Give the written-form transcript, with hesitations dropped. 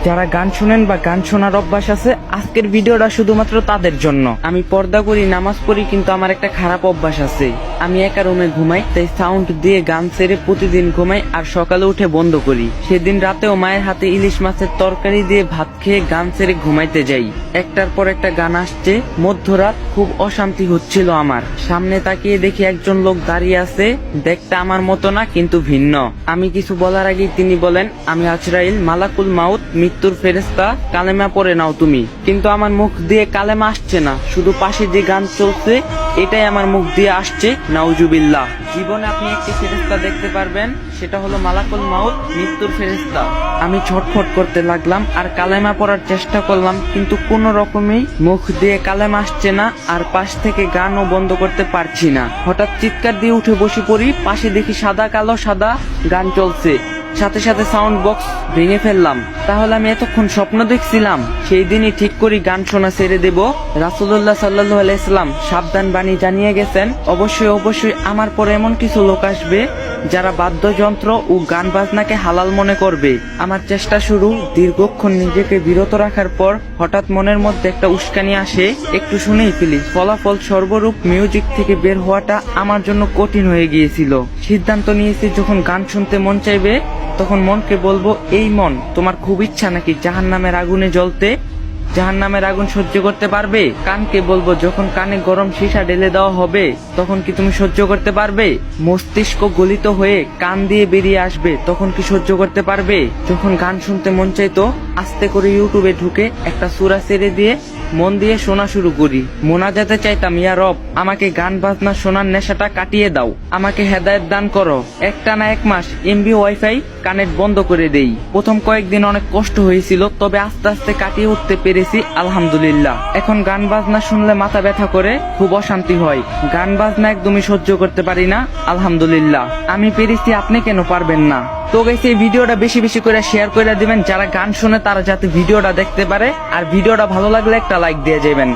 যারা গান শুনেন বা গান শোনার অভ্যাস আছে, আজকের ভিডিওটা শুধুমাত্র তাদের জন্য। আমি পর্দা করি, নামাজ পড়ি, কিন্তু আমার একটা খারাপ অভ্যাস আছে। আমি একা রুমে ঘুমাই, তাই সাউন্ড দিয়ে গান ছেড়ে প্রতিদিন ঘুমাই আর সকালে উঠে বন্ধ করি। সেদিন রাতেও মায়ের হাতে ইলিশ মাছের তরকারি দিয়ে ভাত খেয়ে গান ছেড়ে ঘুমাইতে যাই। একটার পর একটা গান আসছে, মধ্যরাত, খুব অশান্তি হচ্ছিল আমার। সামনে তাকিয়ে দেখি একজন লোক দাঁড়িয়ে আছে, দেখতে আমার মতো না কিন্তু ভিন্ন। আমি কিছু বলার আগেই তিনি বলেন, আমি আজরাইল, মালাকুল মাউত, মৃত্যুর ফেরেশতা, কালেমা পড়ে নাও তুমি। কিন্তু আমার মুখ দিয়ে কালেমা আসছে না, শুধু পাশে যে গান চলছে এটাই আমার মুখ দিয়ে আসছে। নাউজুবিল্লাহ। জীবনে আপনি একটি ফেরেশতা দেখতে পারবেন, সেটা হলো মালাকুল মাউত, মৃত্যুর ফেরেশতা। আমি ছটফট করতে লাগলাম আর কালেমা পড়ার চেষ্টা করলাম, কিন্তু কোন রকমেই মুখ দিয়ে কালেমা আসছে না, আর পাশ থেকে গানও বন্ধ করতে পারছি না। হঠাৎ চিৎকার দিয়ে উঠে বসে পড়ি, পাশে দেখি সাদা কালো সাদা গান চলছে, সাথে সাথে সাউন্ড বক্স ভেঙে ফেললাম। তাহলে আমি এতক্ষণ স্বপ্ন দেখছিলাম? সেই দিনই ঠিক করি গান শোনা ছেড়ে দেব। রাসূলুল্লাহ সাল্লাল্লাহু আলাইহি সাল্লাম সাবধান বাণী জানিয়ে গেছেন, অবশ্যই অবশ্যই আমার পরে এমন কিছু লোক আসবে যারা বাদ্যযন্ত্র ও গান বাজনাকে হালাল মনে করবে। আমার চেষ্টা শুরু, দীর্ঘক্ষণ নিজেকে বিরত রাখার পর হঠাৎ মনের মধ্যে একটা উস্কানি আসে, একটু শুনেই ফেলি। ফলাফল সর্বরূপ মিউজিক থেকে বের হওয়াটা আমার জন্য কঠিন হয়ে গিয়েছিল। সিদ্ধান্ত নিয়েছি, যখন গান শুনতে মন চাইবে তখন মনকে বলবো, এই মন, তোমার খুব ইচ্ছা নাকি জাহান্নামের আগুনে জ্বলতে? জাহান্নামের আগুন সহ্য করতে পারবে? কানকে বলবো, যখন কানে গরম সীসা ঢেলে দেওয়া হবে তখন কি তুমি সহ্য করতে পারবে? মস্তিষ্ক গলিত হয়ে কান দিয়ে বেরিয়ে আসবে, তখন কি সহ্য করতে পারবে? যখন গান শুনতে মন চাইতো, আস্তে করে ইউটিউবে ঢুকে একটা সূরা ছেড়ে দিয়ে মন দিয়ে শোনা শুরু করি। মোনাজাতে চাইতাম, ইয়া রব, আমাকে গান বাজনা শোনার নেশাটা কাটিয়ে দাও, আমাকে হেদায়েত দান করো। একটানা 1 মাস এমবি ওয়াইফাই কানেক্ট বন্ধ করে দেই। প্রথম কয়েকদিন অনেক কষ্ট হয়েছিল, তবে আস্তে আস্তে কাটিয়ে উঠতে পেরেছি, আলহামদুলিল্লাহ। এখন গান বাজনা শুনলে মাথা ব্যথা করে, খুব অশান্তি হয়। গান বাজনা একদমই সহ্য করতে পারি না, আলহামদুলিল্লাহ। আমি পেরেছি, আপনি কেন পারবেন না? তো গাইস, এই ভিডিওটা বেশি বেশি করে শেয়ার করে দিবেন, যারা গান শুনে তারা যাতে ভিডিওটা দেখতে পারে। আর ভিডিওটা ভালো লাগলে একটা লাইক দিয়ে যাবেন।